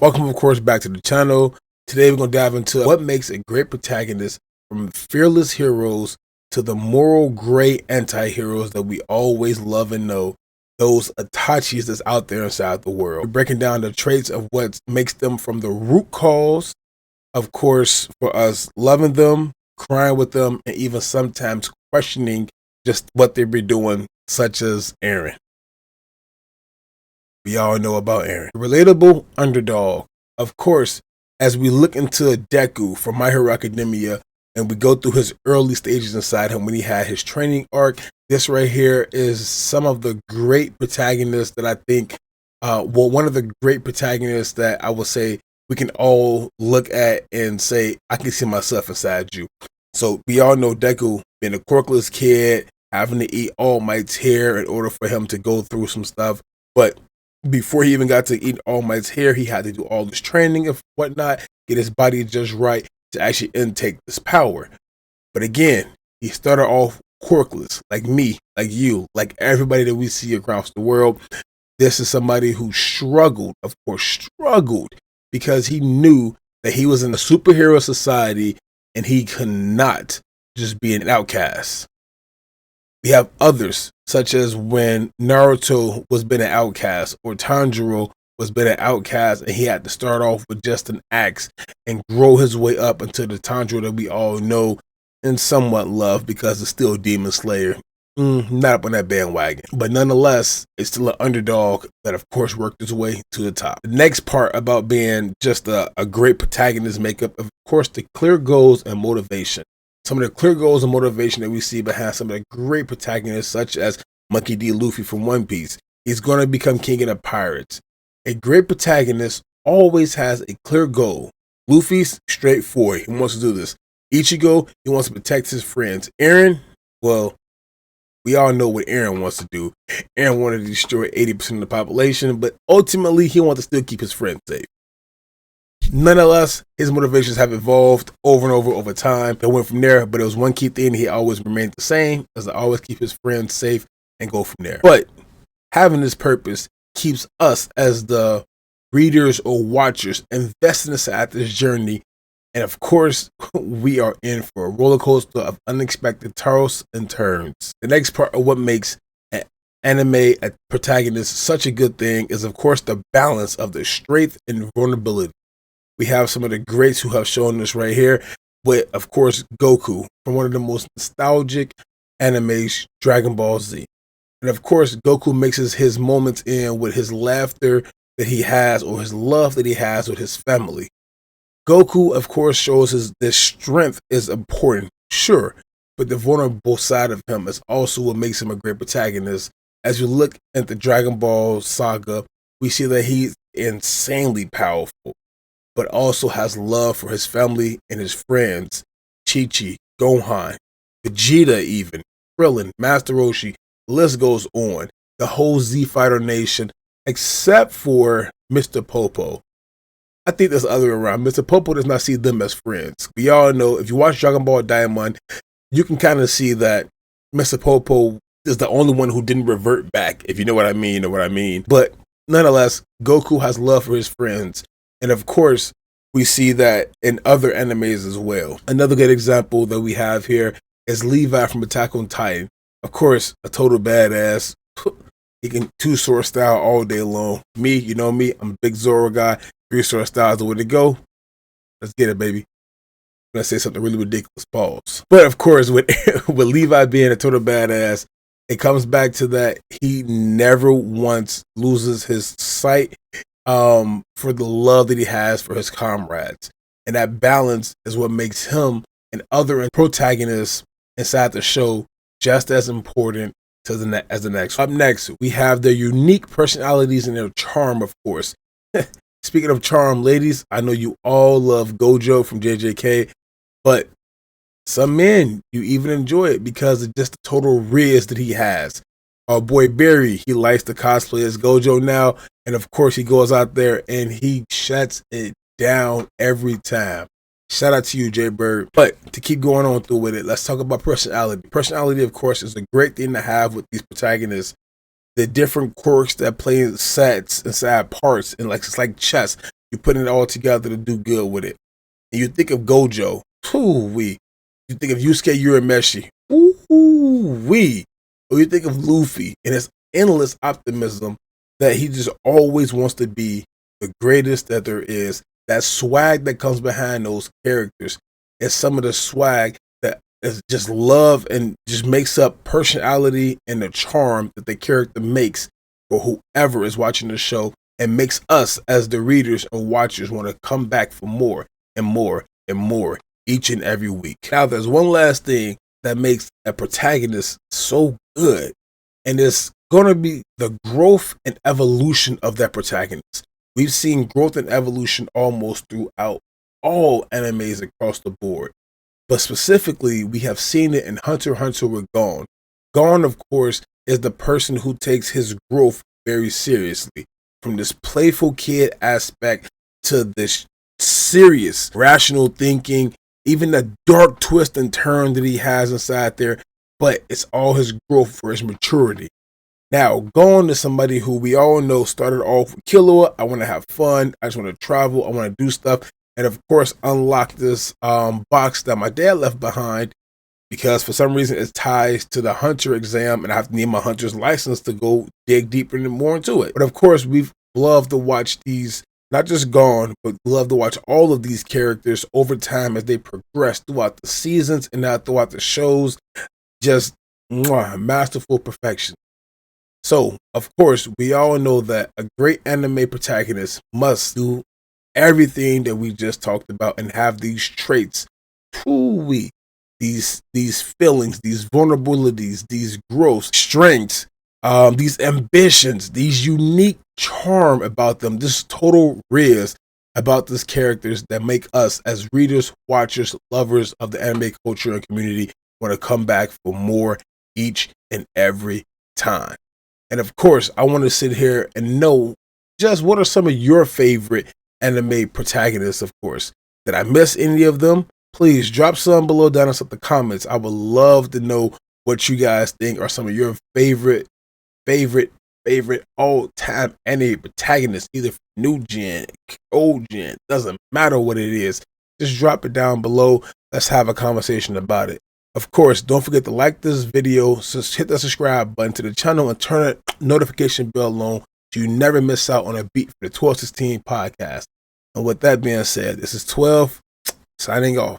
Welcome, of course, back to the channel. Today we're going to dive into what makes a great protagonist, from fearless heroes to the moral gray anti-heroes that we always love and know, those Itachis that's out there inside the world. We're breaking down the traits of what makes them, from the root cause, of course, for us loving them, crying with them, and even sometimes questioning just what they be doing, such as Eren. We all know about Eren. The relatable underdog. Of course, as we look into Deku from My Hero Academia and we go through his early stages inside him when he had his training arc, this right here is some of the great protagonists that I think, one of the great protagonists that I would say we can all look at and say, I can see myself inside you. So we all know Deku being a quirkless kid, having to eat All Might's hair in order for him to go through some stuff. But before he even got to eat All Might's hair, he had to do all this training and whatnot, get his body just right to actually intake this power. But again, he started off quirkless, like me, like you, like everybody that we see across the world. This is somebody who struggled, of course, because he knew that he was in a superhero society and he could not just be an outcast. We have others, such as when Naruto was been an outcast, or Tanjiro was been an outcast, and he had to start off with just an axe and grow his way up until the Tanjiro that we all know and somewhat love, because it's still Demon Slayer. Not up on that bandwagon, but nonetheless, it's still an underdog that, of course, worked his way to the top. The next part about being just a great protagonist makeup, of course, the clear goals and motivation. Some of the clear goals and motivation that we see behind some of the great protagonists, such as Monkey D. Luffy from One Piece. He's going to become king of the pirates. A great protagonist always has a clear goal. Luffy's straightforward. He wants to do this. Ichigo, he wants to protect his friends. Eren, well, we all know what Eren wants to do. Eren wanted to destroy 80% of the population, but ultimately he wants to still keep his friends safe. Nonetheless, his motivations have evolved over and over time. It went from there, but it was one key thing. He always remained the same, as to always keep his friends safe and go from there. But having this purpose keeps us, as the readers or watchers, invested inside this journey. And of course, we are in for a roller coaster of unexpected twists and turns. The next part of what makes an anime a protagonist such a good thing is, of course, the balance of the strength and vulnerability. We have some of the greats who have shown this right here, with, of course, Goku from one of the most nostalgic animes, Dragon Ball Z. And of course, Goku mixes his moments in with his laughter that he has, or his love that he has with his family. Goku, of course, shows this strength is important, sure, but the vulnerable side of him is also what makes him a great protagonist. As you look at the Dragon Ball saga, we see that he's insanely powerful, but also has love for his family and his friends. Chi-Chi, Gohan, Vegeta even, Krillin, Master Roshi, the list goes on. The whole Z Fighter Nation, except for Mr. Popo. I think there's the other way around. Mr. Popo does not see them as friends. We all know, if you watch Dragon Ball Diamond, you can kind of see that Mr. Popo is the only one who didn't revert back, if you know what I mean. But nonetheless, Goku has love for his friends. And of course, we see that in other animes as well. Another good example that we have here is Levi from Attack on Titan. Of course, a total badass. He can two-sword style all day long. Me, you know me, I'm a big Zoro guy. Three-sword style is the way to go. Let's get it, baby. I'm going to say something really ridiculous. Pause. But of course, with Levi being a total badass, it comes back to that he never once loses his sight for the love that he has for his comrades. And that balance is what makes him and other protagonists inside the show just as important to as the next. Up next, we have their unique personalities and their charm, of course. Speaking of charm, ladies, I know you all love Gojo from JJK, but some men, you even enjoy it because of just the total riz that he has. Our boy Barry, he likes to cosplay as Gojo now, and of course he goes out there and he shuts it down every time. Shout out to you, Jay Bird. But to keep going on through with it, let's talk about personality. Personality, of course, is a great thing to have with these protagonists. The different quirks that play sets inside parts, and like it's like chess. you're putting it all together to do good with it. And you think of Gojo, wee. You think of Yusuke Urameshi, wee. Or you think of Luffy and his endless optimism that he just always wants to be the greatest that there is. That swag that comes behind those characters is some of the swag that is just love and just makes up personality and the charm that the character makes for whoever is watching the show, and makes us as the readers and watchers want to come back for more and more and more each and every week. Now, there's one last thing that makes a protagonist so good, and it's going to be the growth and evolution of that protagonist. We've seen growth and evolution almost throughout all animes across the board, but specifically we have seen it in Hunter x Hunter with Gon. Gon, of course, is the person who takes his growth very seriously, from this playful kid aspect to this serious rational thinking, even the dark twist and turn that he has inside there, but it's all his growth for his maturity. Now, Gon is somebody who we all know started off with Killua. I want to have fun. I just want to travel. I want to do stuff. And of course, unlock this box that my dad left behind, because for some reason it ties to the hunter exam and I have to need my hunter's license to go dig deeper and more into it. But of course, we've loved to watch these, not just Gon, but love to watch all of these characters over time as they progress throughout the seasons and now throughout the shows. Just masterful perfection. So, of course, we all know that a great anime protagonist must do everything that we just talked about and have these traits, these feelings, these vulnerabilities, these growths, strengths, these ambitions, these unique charm about them, this total riz about these characters that make us as readers, watchers, lovers of the anime culture and community want to come back for more each and every time. And of course, I want to sit here and know just what are some of your favorite anime protagonists, of course. Did I miss any of them? Please drop some below down in the comments. I would love to know what you guys think are some of your favorite all-time anime protagonists, either from new gen, old gen, doesn't matter what it is. Just drop it down below. Let's have a conversation about it. Of course, don't forget to like this video, hit the subscribe button to the channel, and turn that notification bell on so you never miss out on a beat for the 1216 podcast. And with that being said, this is 12 signing off.